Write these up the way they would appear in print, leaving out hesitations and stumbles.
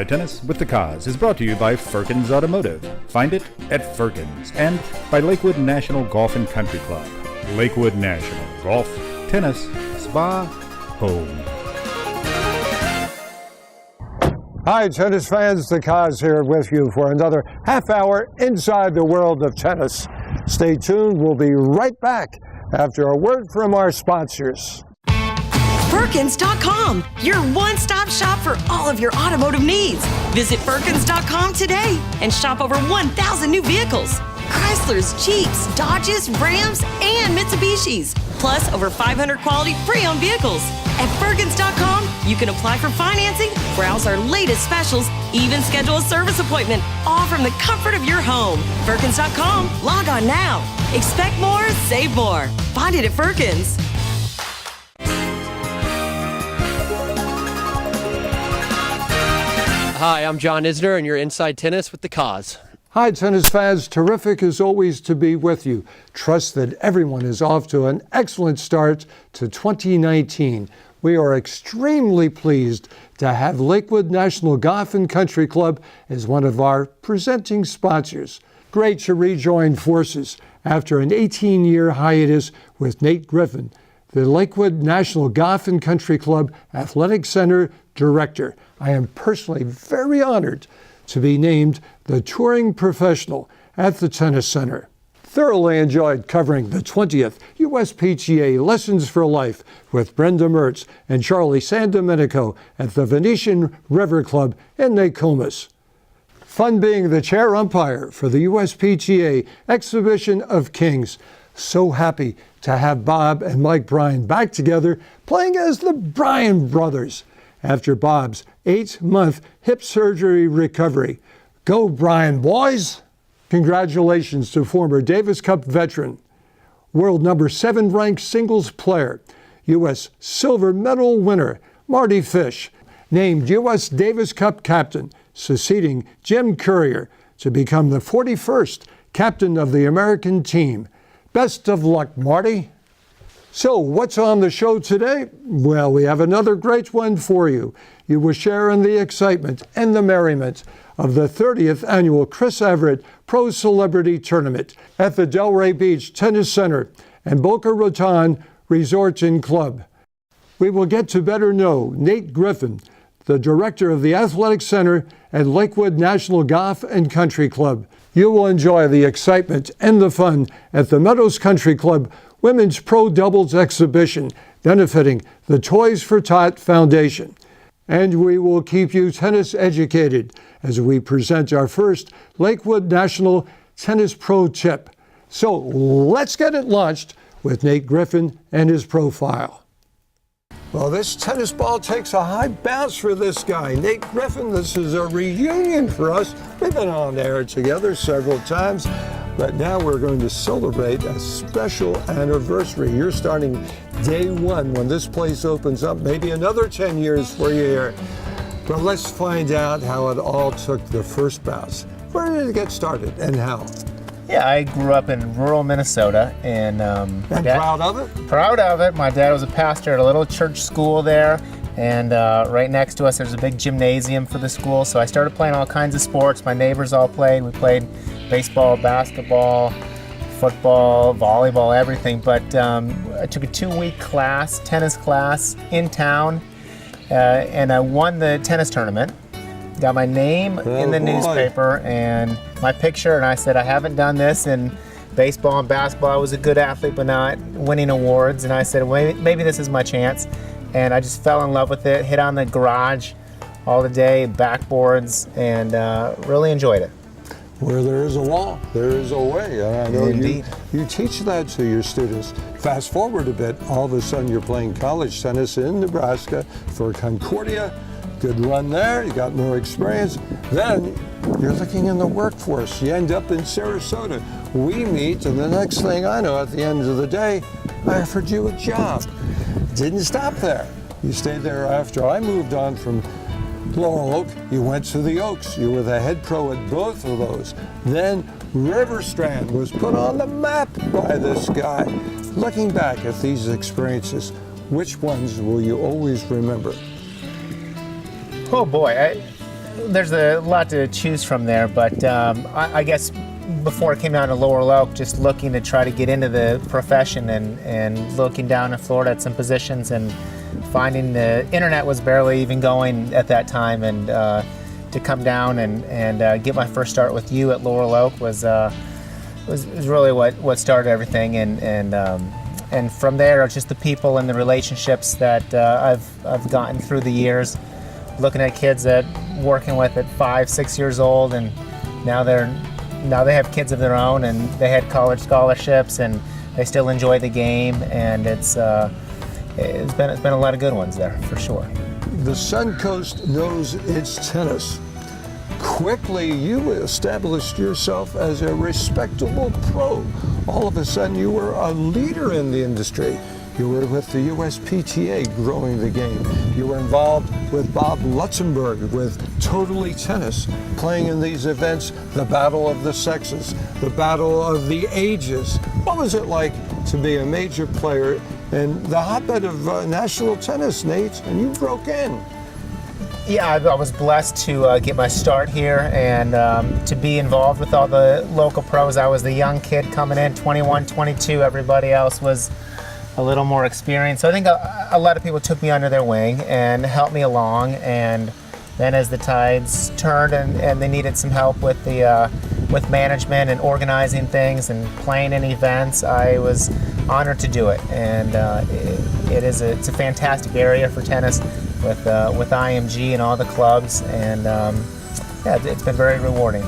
Inside Tennis with the Cause is brought to you by Firkins Automotive. Find it at Firkins. And by Lakewood National Golf and Country Club. Lakewood National. Golf, tennis, spa, home. Hi, tennis fans. The Cause here with you for another half hour inside the world of tennis. Stay tuned. We'll be right back after a word from our sponsors. Firkins.com, your one-stop shop for all of your automotive needs. Visit Firkins.com today and shop over 1,000 new vehicles. Chryslers, Jeeps, Dodges, Rams, and Mitsubishis. Plus over 500 quality pre-owned vehicles. At Firkins.com, you can apply for financing, browse our latest specials, even schedule a service appointment, all from the comfort of your home. Firkins.com, log on now. Expect more, save more. Find it at Firkins. Hi, I'm John Isner, and you're Inside Tennis with the Cause. Hi, tennis fans. Terrific as always to be with you. Trust that everyone is off to an excellent start to 2019. We are extremely pleased to have Lakewood National Golf and Country Club as one of our presenting sponsors. Great to rejoin forces after an 18-year hiatus with Nate Griffin, the Lakewood National Golf and Country Club Athletic Center Director. I am personally very honored to be named the touring professional at the Tennis Center. Thoroughly enjoyed covering the 20th USPGA Lessons for Life with Brenda Mertz and Charlie Sandomenico at the Venetian River Club in Nokomis. Fun being the chair umpire for the USPGA Exhibition of Kings. So happy to have Bob and Mike Bryan back together playing as the Bryan brothers after Bob's 8-month hip surgery recovery. Go Bryan, boys! Congratulations to former Davis Cup veteran, world number 7 ranked singles player, U.S. silver medal winner Marty Fish, named U.S. Davis Cup captain, succeeding Jim Courier to become the 41st captain of the American team. Best of luck, Marty. So, what's on the show today? Well, we have another great one for you. You will share in the excitement and the merriment of the 30th annual Chris Everett Pro Celebrity Tournament at the Delray Beach Tennis Center and Boca Raton Resort and Club. We will get to better know Nate Griffin, the director of the Athletic Center at Lakewood National Golf and Country Club. You will enjoy the excitement and the fun at the Meadows Country Club Women's Pro Doubles Exhibition, benefiting the Toys for Tot Foundation. And we will keep you tennis educated as we present our first Lakewood National Tennis Pro Tip. So let's get it launched with Nate Griffin and his profile. Well, this tennis ball takes a high bounce for this guy. Nate Griffin, this is a reunion for us. We've been on air together several times, but now we're going to celebrate a special anniversary. You're starting day one when this place opens up, maybe another 10 years for you here. But let's find out how it all took the first bounce. Where did it get started and how? Yeah, I grew up in rural Minnesota, and proud of it? Proud of it. My dad was a pastor at a little church school there, and right next to us there's a big gymnasium for the school, so I started playing all kinds of sports. My neighbors all played. We played baseball, basketball, football, volleyball, everything, but I took a 2-week class, tennis class in town, and I won the tennis tournament. Got my name in the newspaper and my picture, and I said I haven't done this in baseball and basketball. I was a good athlete, but not winning awards, and I said, well, maybe this is my chance. And I just fell in love with it, hit on the garage all the day, backboards, and really enjoyed it. Where there is a wall, there is a way. And I know you teach that to your students. Fast forward a bit, all of a sudden you're playing college tennis in Nebraska for Concordia. Good run there, you got more experience. Then you're looking in the workforce. You end up in Sarasota. We meet, and the next thing I know, at the end of the day, I offered you a job. Didn't stop there. You stayed there after I moved on from Laurel Oak. You went to the Oaks. You were the head pro at both of those. Then River Strand was put on the map by this guy. Looking back at these experiences, which ones will you always remember? Oh boy, there's a lot to choose from there, but I guess before it came down to Laurel Oak, just looking to try to get into the profession and looking down in Florida at some positions and finding the internet was barely even going at that time, and to come down and get my first start with you at Laurel Oak was really what started everything, and from there just the people and the relationships that I've gotten through the years, looking at kids that working with at 5-6 years old, and now they have kids of their own, and they had college scholarships, and they still enjoy the game, and it's been a lot of good ones there for sure. The Suncoast knows its tennis. Quickly, you established yourself as a respectable pro. All of a sudden, you were a leader in the industry. You were with the USPTA growing the game. You were involved with Bob Lutzenberg with Totally Tennis, playing in these events, the battle of the sexes, the battle of the ages. What was it like to be a major player in the hotbed of national tennis, Nate? And you broke in. Yeah, I was blessed to get my start here and to be involved with all the local pros. I was the young kid coming in, 21, 22. Everybody else was a little more experienced. So I think a lot of people took me under their wing and helped me along. And then as the tides turned and they needed some help with with management and organizing things and playing in events, I was honored to do it. And it's a fantastic area for tennis with IMG and all the clubs. And yeah, it's been very rewarding.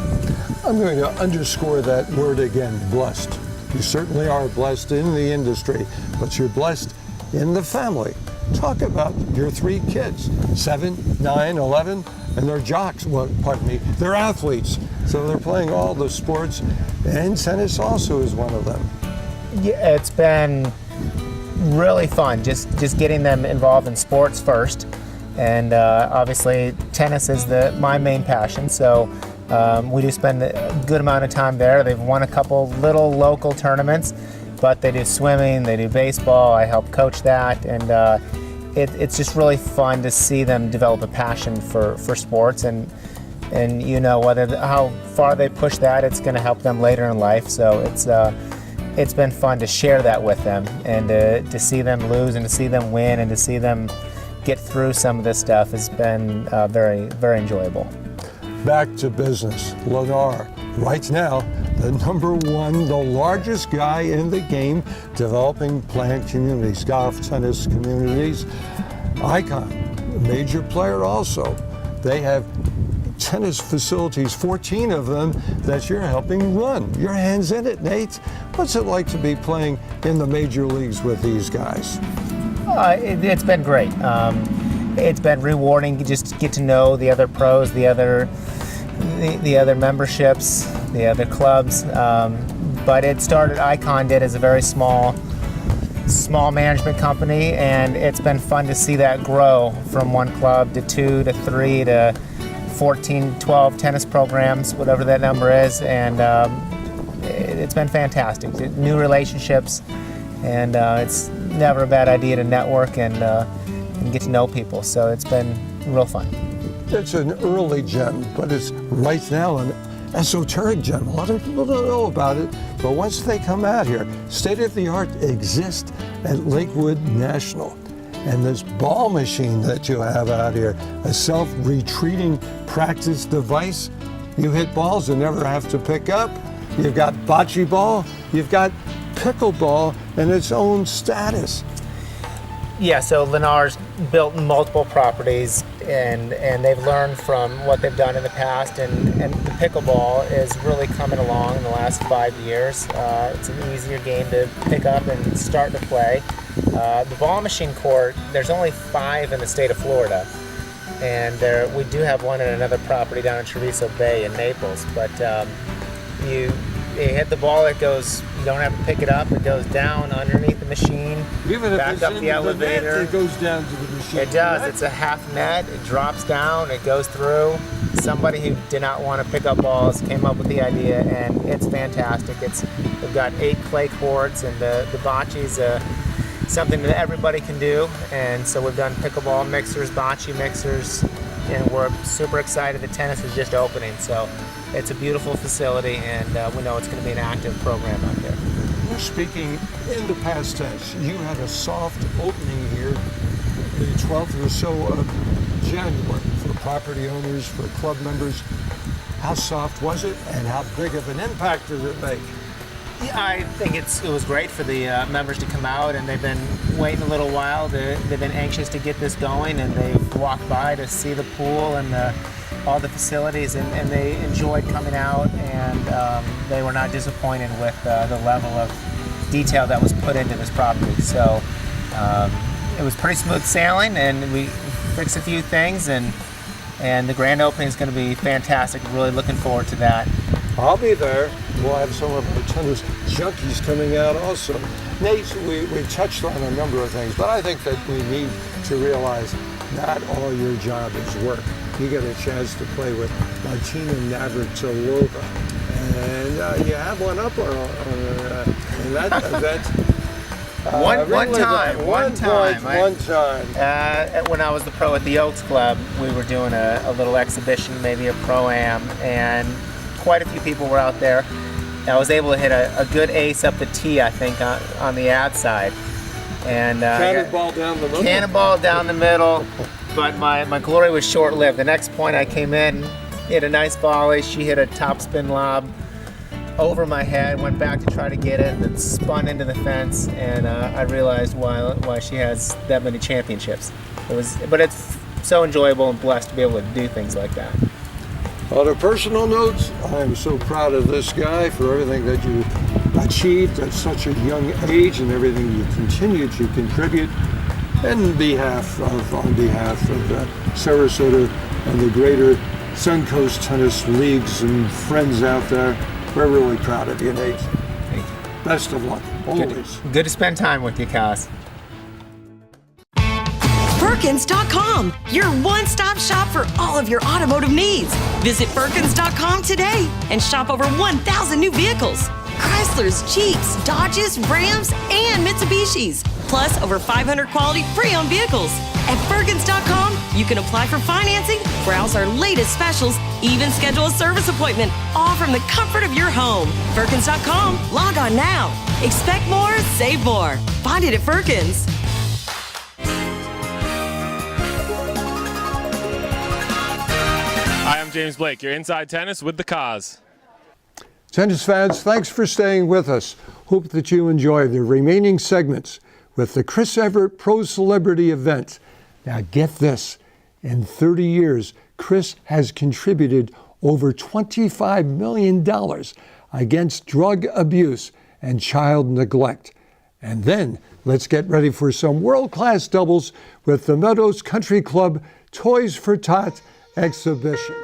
I'm going to underscore that word again, blessed. You certainly are blessed in the industry, but you're blessed in the family. Talk about your 3 kids, 7, 9, 11, and they're jocks, well, pardon me, they're athletes. So they're playing all the sports, and tennis also is one of them. Yeah, it's been really fun, just getting them involved in sports first. And obviously tennis is my main passion, so we do spend a good amount of time there. They've won a couple little local tournaments, but they do swimming, they do baseball. I help coach that, and it's just really fun to see them develop a passion for sports, and you know how far they push that, it's going to help them later in life. So it's been fun to share that with them, and to see them lose and to see them win and to see them get through some of this stuff has been very, very enjoyable. Back to business. Lennar, right now, the #1, the largest guy in the game, developing plant communities, golf, tennis communities. Icon, a major player also. They have tennis facilities, 14 of them, that you're helping run. Your hand's in it, Nate. What's it like to be playing in the major leagues with these guys? It's been great. It's been rewarding to just get to know the other pros, the other memberships, the other clubs. But it started, Icon did, as a very small management company, and it's been fun to see that grow from 1 club to 2 to 3 to 14, 12 tennis programs, whatever that number is, and it's been fantastic. New relationships, and it's never a bad idea to network and get to know people, so it's been real fun. It's an early gem, but it's right now an esoteric gem. A lot of people don't know about it, but once they come out here, state-of-the-art exists at Lakewood National. And this ball machine that you have out here, a self-retreating practice device, you hit balls and never have to pick up. You've got bocce ball, you've got pickleball in its own status. Yeah, so Lennar's built multiple properties, and they've learned from what they've done in the past, and the pickleball is really coming along in the last 5 years. It's an easier game to pick up and start to play. The ball machine court, there's only 5 in the state of Florida, and we do have one at another property down in Treviso Bay in Naples, but you hit the ball, it goes, you don't have to pick it up, it goes down underneath the machine, Even back if up it's the in elevator. The net, it goes down to the machine. It does. Right? It's a half net. It drops down. It goes through. Somebody who did not want to pick up balls came up with the idea, and it's fantastic. We've got 8 clay courts, and the bocce's something that everybody can do. And so we've done pickleball mixers, bocce mixers, and we're super excited that tennis is just opening. So it's a beautiful facility, and we know it's going to be an active program out there. We're speaking in the past tense. You had a soft opening here the 12th or so of January for property owners, for club members. How soft was it, and how big of an impact did it make? Yeah, I think it was great for the members to come out, and they've been waiting a little while. They've been anxious to get this going, and they've walked by to see the pool and all the facilities, and they enjoyed coming out, and they were not disappointed with the level of detail that was put into this property. So it was pretty smooth sailing, and we fixed a few things, and the grand opening is going to be fantastic. Really looking forward to that. I'll be there. We'll have some of our tennis junkies coming out also. Nate, we touched on a number of things, but I think that we need to realize not all your job is work. You get a chance to play with Martina Navratilova, and you have one up on that event. One time. One time. When I was the pro at the Oaks Club, we were doing a little exhibition, maybe a pro-am, and quite a few people were out there. I was able to hit a good ace up the tee, I think, on the ad side. And Cannonball down the middle. Cannonball down the middle, but my glory was short-lived. The next point I came in, hit a nice volley. She hit a topspin lob over my head, went back to try to get it, then spun into the fence, and I realized why she has that many championships. But it's so enjoyable and blessed to be able to do things like that. On a personal note, I am so proud of this guy for everything that you achieved at such a young age and everything you continue to contribute. On behalf of Sarasota and the greater Suncoast Tennis Leagues and friends out there, we're really proud of you, Nate. Thank you. Best of luck, always. Good to spend time with you, Kaz. Firkins.com, your one-stop shop for all of your automotive needs. Visit Firkins.com today and shop over 1,000 new vehicles. Chryslers, Jeeps, Dodges, Rams, and Mitsubishis. Plus over 500 quality pre-owned vehicles. At Firkins.com, you can apply for financing, browse our latest specials, even schedule a service appointment, all from the comfort of your home. Firkins.com, log on now. Expect more, save more. Find it at Firkins. Hi, I'm James Blake, your Inside Tennis with the Cause. Tennis fans, thanks for staying with us. Hope that you enjoy the remaining segments with the Chris Evert Pro Celebrity event. Now get this, in 30 years, Chris has contributed over $25 million against drug abuse and child neglect. And then let's get ready for some world-class doubles with the Meadows Country Club Toys for Tot exhibition.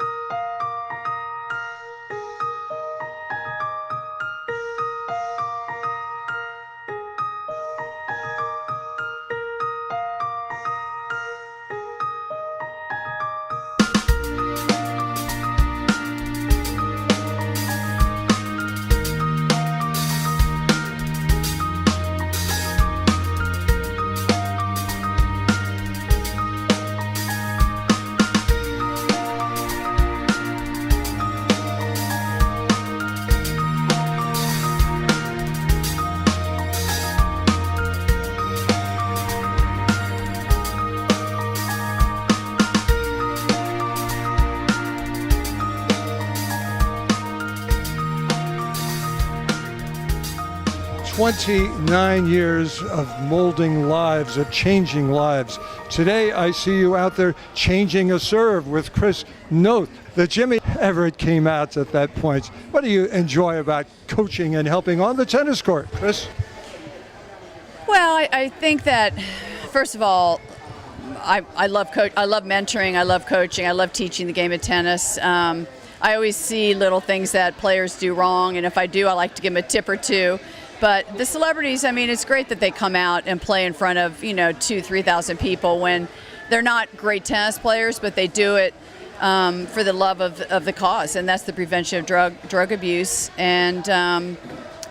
"29 years of molding lives, of changing lives. Today I see you out there changing a serve with Chris. Note that Jimmy Everett came out at that point. What do you enjoy about coaching and helping on the tennis court, Chris? Well, I think that, first of all, I love I love mentoring, I love coaching, I love teaching the game of tennis. I always see little things that players do wrong, and if I do, I like to give them a tip or two. But the celebrities, I mean, it's great that they come out and play in front of, 2,000-3,000 people when they're not great tennis players, but they do it for the love of the cause, and that's the prevention of drug abuse. And,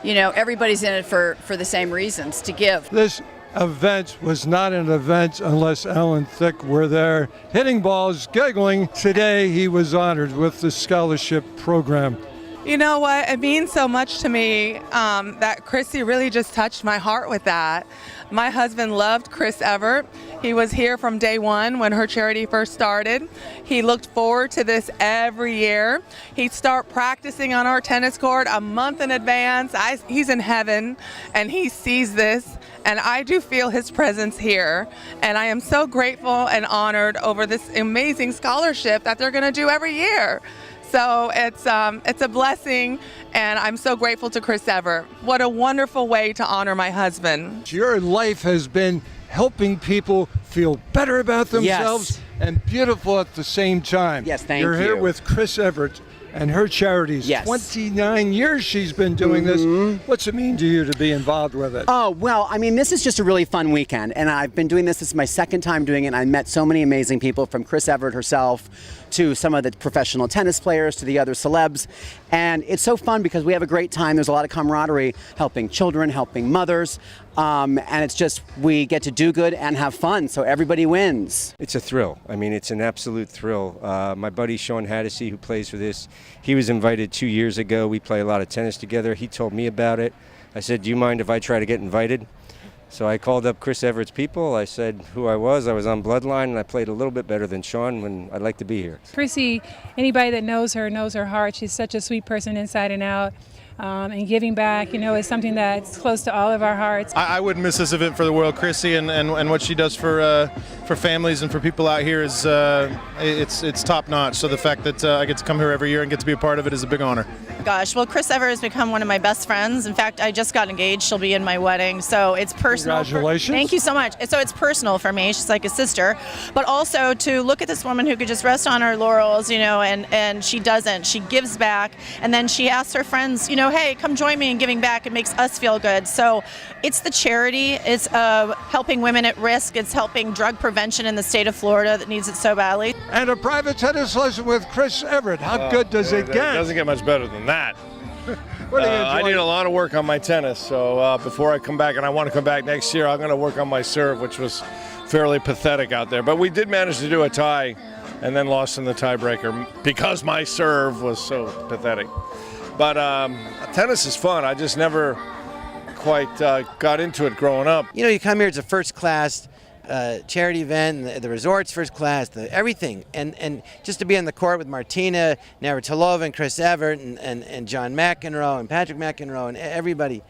everybody's in it for the same reasons, to give. This event was not an event unless Alan Thicke were there, hitting balls, giggling. Today he was honored with the scholarship program. You know what? It means so much to me that Chrissy really just touched my heart with that. My husband loved Chris Everett. He was here from day one when her charity first started. He looked forward to this every year. He'd start practicing on our tennis court a month in advance. He's in heaven and he sees this, and I do feel his presence here. And I am so grateful and honored over this amazing scholarship that they're going to do every year. So it's a blessing, and I'm so grateful to Chris Everett. What a wonderful way to honor my husband. Your life has been helping people feel better about themselves and beautiful at the same time. Yes, thank you. You're here with Chris Everett and her charities. Yes. 29 years she's been doing this. What's it mean to you to be involved with it? Oh, well, I mean, this is just a really fun weekend, and I've been doing this. This is my second time doing it, and I met so many amazing people, from Chris Everett herself to some of the professional tennis players to the other celebs. And it's so fun because we have a great time. There's a lot of camaraderie, helping children, helping mothers. And it's just, we get to do good and have fun, so everybody wins. It's a thrill. I mean, it's an absolute thrill. My buddy Sean Haddisy, who plays for this, he was invited 2 years ago. We play a lot of tennis together. He told me about it. I said, do you mind if I try to get invited? So I called up Chris Everett's people. I said who I was on Bloodline, and I played a little bit better than Sean when I'd like to be here. Chrissy, anybody that knows her heart. She's such a sweet person inside and out. And giving back, is something that's close to all of our hearts. I wouldn't miss this event for the world. Chrissy and what she does for families and for people out here is it's top notch. So the fact that I get to come here every year and get to be a part of it is a big honor. Gosh, well, Chris Everett has become one of my best friends. In fact, I just got engaged. She'll be in my wedding, so it's personal. Congratulations. Thank you so much. So it's personal for me. She's like a sister. But also to look at this woman who could just rest on her laurels, and she doesn't. She gives back, and then she asks her friends, hey, come join me in giving back. It makes us feel good. So it's the charity. It's helping women at risk. It's helping drug prevention in the state of Florida that needs it so badly. And a private tennis lesson with Chris Everett. How good does it get? It doesn't get much better than that. What are you I need a lot of work on my tennis. So before I come back, and I want to come back next year, I'm going to work on my serve, which was fairly pathetic out there. But we did manage to do a tie and then lost in the tiebreaker because my serve was so pathetic. But tennis is fun. I just never quite got into it growing up. You come here, it's a first class charity event, and the resort's first class, everything. And just to be on the court with Martina Navratilova and Chris Everett and John McEnroe and Patrick McEnroe and everybody,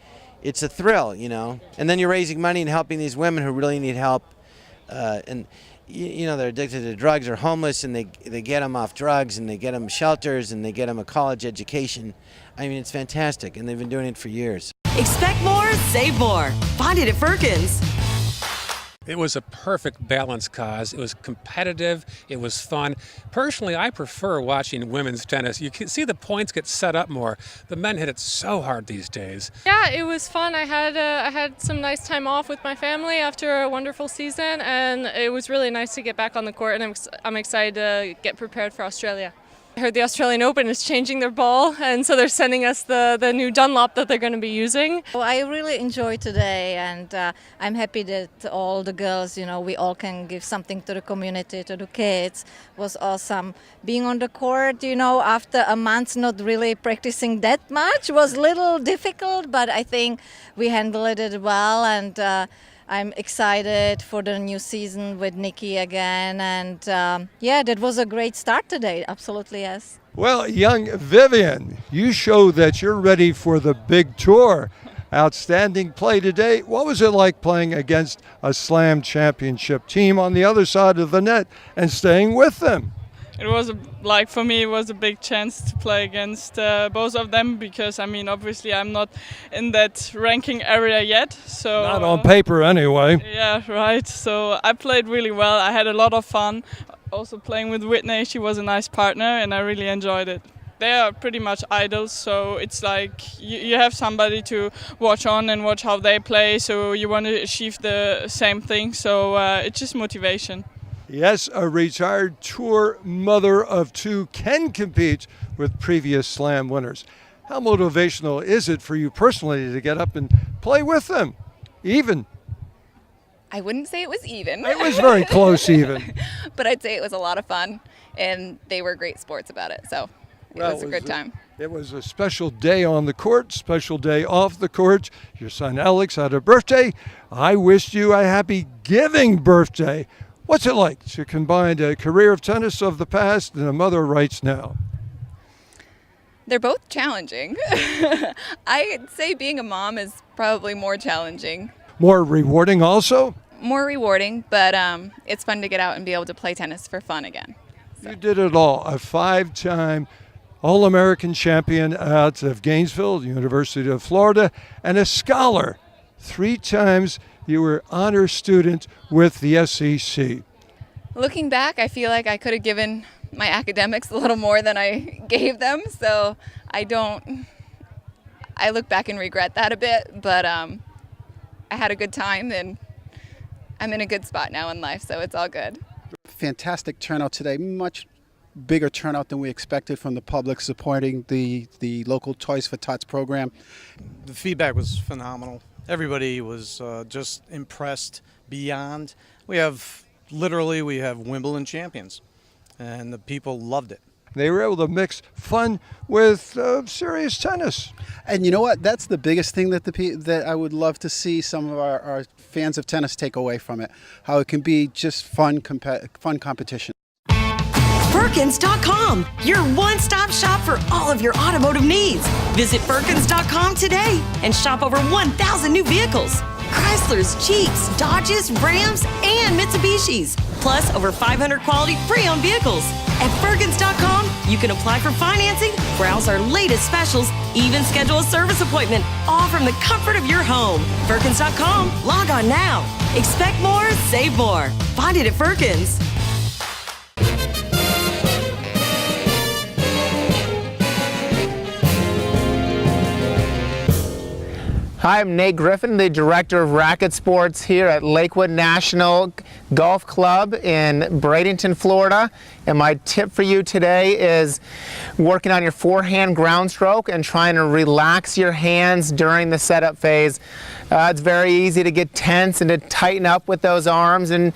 it's a thrill, And then you're raising money and helping these women who really need help. And they're addicted to drugs or homeless, and they get them off drugs, and they get them shelters, and they get them a college education. I mean, it's fantastic, and they've been doing it for years. Expect more, save more. Find it at Firkins. It was a perfect balanced cause. It was competitive. It was fun. Personally, I prefer watching women's tennis. You can see the points get set up more. The men hit it so hard these days. Yeah, it was fun. I had some nice time off with my family after a wonderful season, and it was really nice to get back on the court, and I'm excited to get prepared for Australia. I heard the Australian Open is changing their ball, and so they're sending us the new Dunlop that they're going to be using. Well, I really enjoyed today, and I'm happy that all the girls, we all can give something to the community, to the kids. It was awesome. Being on the court, after a month not really practicing that much was a little difficult, but I think we handled it well, and I'm excited for the new season with Nikki again, and that was a great start today. Absolutely, yes. Well, young Vivian, you show that you're ready for the big tour. Outstanding play today. What was it like playing against a Slam Championship team on the other side of the net and staying with them? It was for me, it was a big chance to play against both of them because, obviously I'm not in that ranking area yet. So not on paper anyway. Yeah, right. So I played really well. I had a lot of fun. Also playing with Whitney, she was a nice partner and I really enjoyed it. They are pretty much idols, so it's like you have somebody to watch on and watch how they play, so you want to achieve the same thing, so it's just motivation. Yes, a retired tour mother of two can compete with previous Slam winners. How motivational is it for you personally to get up and play with them, even? I wouldn't say it was even. It was very close even. But I'd say it was a lot of fun, and they were great sports about it. So it was a good time. It was a special day on the court, special day off the court. Your son Alex had a birthday. I wished you a happy giving birthday. What's it like to combine a career of tennis of the past and a mother rights now? They're both challenging. I'd say being a mom is probably more challenging. More rewarding also? More rewarding, but it's fun to get out and be able to play tennis for fun again. You did it all. A 5-time All-American champion out of Gainesville, University of Florida, and a scholar. 3 times you were honor student with the SEC. Looking back, I feel like I could have given my academics a little more than I gave them, so I look back and regret that a bit, but I had a good time and I'm in a good spot now in life, so it's all good. Fantastic turnout today, much bigger turnout than we expected from the public supporting the local Toys for Tots program. The feedback was phenomenal. Everybody was just impressed beyond. We have Wimbledon champions, and the people loved it. They were able to mix fun with serious tennis. And you know what? That's the biggest thing that I would love to see some of our fans of tennis take away from it. How it can be just fun competition. Firkins.com, your one-stop shop for all of your automotive needs. Visit Firkins.com today and shop over 1,000 new vehicles. Chryslers, Jeeps, Dodges, Rams, and Mitsubishis. Plus over 500 quality pre-owned vehicles. At Firkins.com, you can apply for financing, browse our latest specials, even schedule a service appointment, all from the comfort of your home. Firkins.com, log on now. Expect more, save more. Find it at Firkins. Hi, I'm Nate Griffin, the Director of Racket Sports here at Lakewood National Golf Club in Bradenton, Florida. And my tip for you today is working on your forehand ground stroke and trying to relax your hands during the setup phase. It's very easy to get tense and to tighten up with those arms and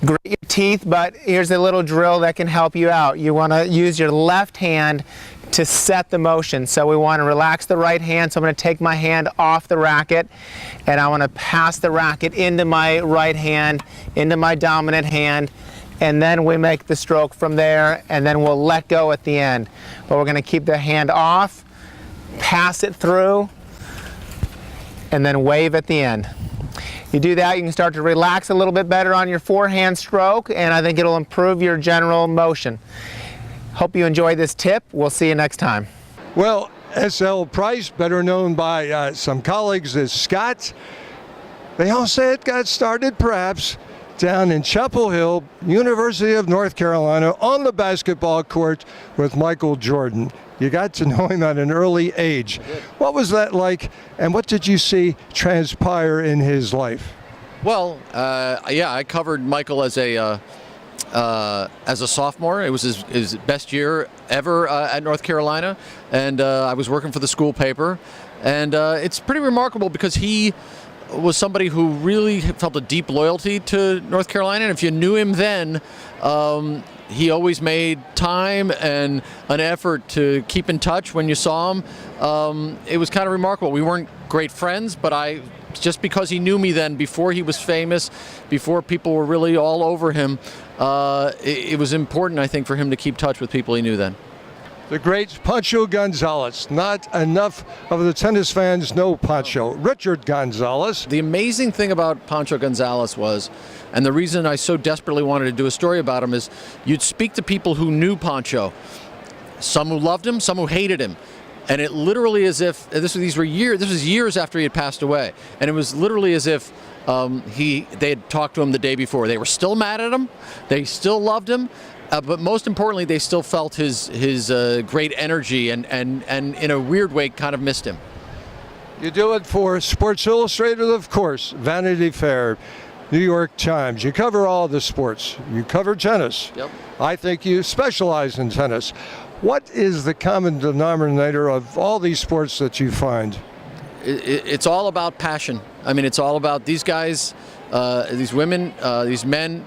grit your teeth, but here's a little drill that can help you out. You want to use your left hand to set the motion. So we want to relax the right hand. So I'm going to take my hand off the racket and I want to pass the racket into my right hand, into my dominant hand, and then we make the stroke from there, and then we'll let go at the end. But we're going to keep the hand off, pass it through, and then wave at the end. You do that, you can start to relax a little bit better on your forehand stroke, and I think it'll improve your general motion. Hope you enjoyed this tip. We'll see you next time. Well, S.L. Price, better known by some colleagues as Scott, they all say it got started perhaps down in Chapel Hill, University of North Carolina, on the basketball court with Michael Jordan. You got to know him at an early age. What was that like, and what did you see transpire in his life? Well, I covered Michael as a sophomore. It was his best year ever at North Carolina, and I was working for the school paper. And it's pretty remarkable because he was somebody who really felt a deep loyalty to North Carolina, and if you knew him then, he always made time and an effort to keep in touch when you saw him. It was kind of remarkable. We weren't great friends, but just because he knew me then, before he was famous, before people were really all over him, it was important, I think, for him to keep touch with people he knew then. The great Pancho Gonzalez. Not enough of the tennis fans know Pancho. Richard Gonzalez. The amazing thing about Pancho Gonzalez was, and the reason I so desperately wanted to do a story about him, is you'd speak to people who knew Pancho. Some who loved him, some who hated him. And it literally as if, this was years after he had passed away, and it was literally as if they had talked to him the day before. They were still mad at him, they still loved him, but most importantly, they still felt his great energy and in a weird way kind of missed him. You do it for Sports Illustrated, of course, Vanity Fair, New York Times. You cover all the sports. You cover tennis. Yep. I think you specialize in tennis. What is the common denominator of all these sports that you find? it's all about passion. I mean, it's all about these guys, these women, these men.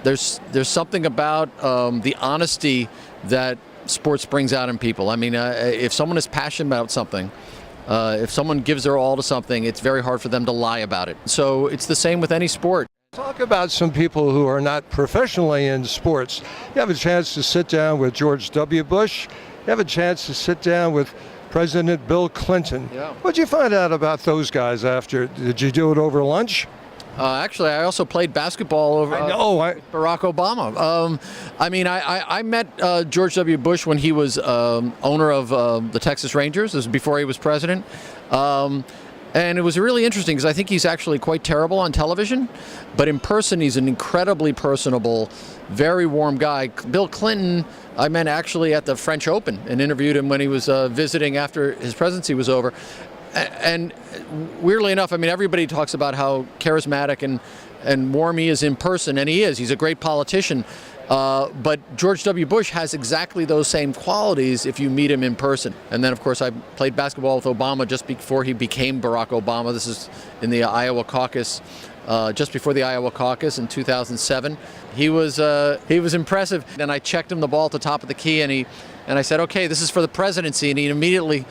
There's something about the honesty that sports brings out in people. I mean, if someone is passionate about something, if someone gives their all to something, it's very hard for them to lie about it. So it's the same with any sport. Talk about some people who are not professionally in sports. You have a chance to sit down with George W. Bush. You have a chance to sit down with President Bill Clinton. Yeah. What'd you find out about those guys after? Did you do it over lunch? Actually, I also played basketball over Barack Obama. I mean, I met George W. Bush when he was owner of the Texas Rangers. This was before he was president. And it was really interesting because I think he's actually quite terrible on television, but in person he's an incredibly personable, very warm guy. Bill Clinton, I met actually at the French Open and interviewed him when he was visiting after his presidency was over. And weirdly enough, I mean, everybody talks about how charismatic and warm he is in person, and he is. He's a great politician. But George W. Bush has exactly those same qualities if you meet him in person. And then, of course, I played basketball with Obama just before he became Barack Obama. This is in the Iowa caucus, just before the Iowa caucus in 2007. He was impressive. And I checked him the ball at the top of the key, and I said, "Okay, this is for the presidency," and he immediately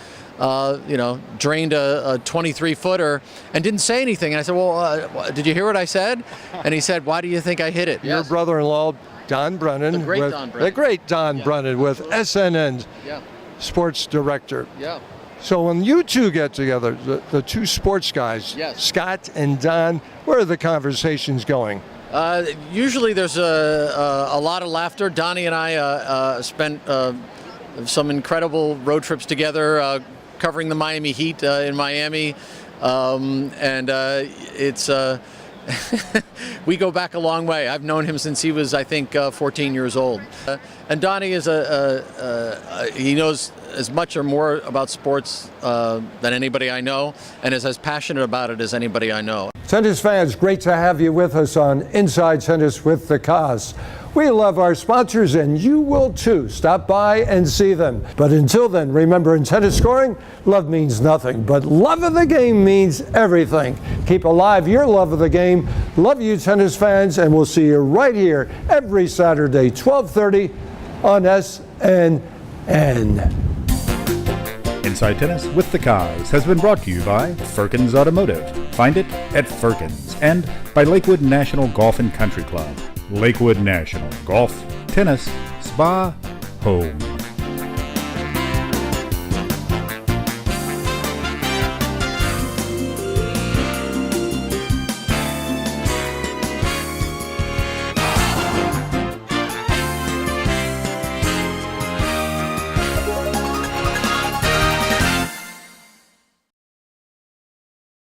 drained a 23-footer and didn't say anything. And I said, "Well, did you hear what I said?" And he said, "Why do you think I hit it?" Your brother-in-law, Don Brennan, The great Don Brennan with SNN's Yeah. sports director. Yeah. So when you two get together, the two sports guys, Yes. Scott and Don, where are the conversations going? Usually there's a lot of laughter. Donnie and I spent some incredible road trips together, covering the Miami Heat in Miami, and it's we go back a long way. I've known him since he was, I think, 14 years old. And Donnie is he knows as much or more about sports than anybody I know, and is as passionate about it as anybody I know. Tennis fans, great to have you with us on Inside Tennis with the Cos. We love our sponsors, and you will too. Stop by and see them. But until then, remember, in tennis scoring, love means nothing, but love of the game means everything. Keep alive your love of the game. Love you, tennis fans, and we'll see you right here every Saturday, 12:30 on SNN. Inside Tennis with the Cos has been brought to you by Firkins Automotive. Find it at Firkins, and by Lakewood National Golf and Country Club. Lakewood National Golf, Tennis, Spa, Home.